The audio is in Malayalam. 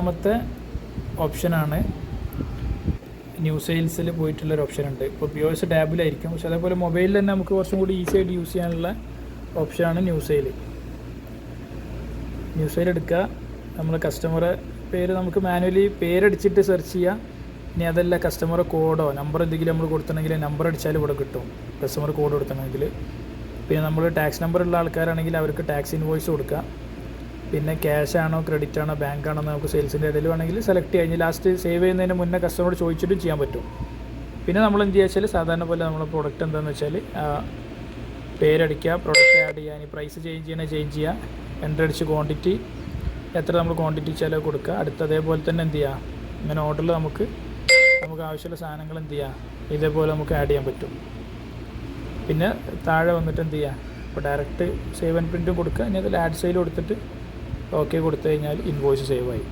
രണ്ടാമത്തെ ഓപ്ഷനാണ് ന്യൂ സെയിൽസിൽ പോയിട്ടുള്ളൊരു ഓപ്ഷൻ ഉണ്ട്. ഇപ്പോൾ POS ടാബിലായിരിക്കും, പക്ഷെ അതേപോലെ മൊബൈലിൽ തന്നെ നമുക്ക് കുറച്ചും കൂടി ഈസി ആയിട്ട് യൂസ് ചെയ്യാനുള്ള ഓപ്ഷനാണ് ന്യൂ സെയിൽ. ന്യൂ സെയിൽ എടുക്കുക, നമ്മൾ കസ്റ്റമറെ പേര് നമുക്ക് മാനുവലി പേരടിച്ചിട്ട് സെർച്ച് ചെയ്യുക. ഇനി അതല്ല കസ്റ്റമർ കോഡോ നമ്പർ എന്തെങ്കിലും നമ്മൾ കൊടുത്തിട്ടുണ്ടെങ്കിൽ നമ്പർ അടിച്ചാൽ ഇവിടെ കിട്ടും, കസ്റ്റമർ കോഡ് കൊടുത്തിട്ടുണ്ടെങ്കിൽ. പിന്നെ നമ്മൾ ടാക്സ് നമ്പർ ഉള്ള ആൾക്കാരാണെങ്കിൽ അവർക്ക് ടാക്സ് ഇൻവോയ്സ് കൊടുക്കുക. പിന്നെ ക്യാഷ് ആണോ ക്രെഡിറ്റ് ആണോ ബാങ്ക് ആണോ നമുക്ക് സെയിൽസിൻ്റെ ഇടയിൽ വേണമെങ്കിൽ സെലക്ട് കഴിഞ്ഞ് ലാസ്റ്റ് സേവ് ചെയ്യുന്നതിന് മുന്നേ കസ്റ്റമറോട് ചോദിച്ചിട്ടും ചെയ്യാൻ പറ്റും. പിന്നെ നമ്മൾ എന്ത് ചെയ്യുക വെച്ചാൽ സാധാരണ പോലെ നമ്മളെ പ്രോഡക്റ്റ് എന്താണെന്ന് വെച്ചാൽ പേരടിക്കുക, പ്രോഡക്റ്റ് ആഡ് ചെയ്യുക, ഇനി പ്രൈസ് ചേഞ്ച് ചെയ്യുക, എൻ്റർ അടിച്ച് ക്വാണ്ടിറ്റി എത്ര നമ്മൾ ക്വാണ്ടിറ്റി ചിലവ് കൊടുക്കുക. അടുത്ത അതേപോലെ തന്നെ എന്ത് ചെയ്യുക, ഇങ്ങനെ ഓർഡറിൽ നമുക്ക് ആവശ്യമുള്ള സാധനങ്ങൾ എന്ത് ചെയ്യുക ഇതേപോലെ നമുക്ക് ആഡ് ചെയ്യാൻ പറ്റും. പിന്നെ താഴെ വന്നിട്ട് എന്ത് ചെയ്യുക, ഇപ്പോൾ ഡയറക്റ്റ് സേവ് ആൻഡ് പ്രിൻറ്റും കൊടുക്കുക. ഇനി അതിൽ ആഡ് സെയിൽ കൊടുത്തിട്ട് ഓക്കെ കൊടുത്തു കഴിഞ്ഞാൽ ഇൻവോയ്സ് സേവ് ആയി.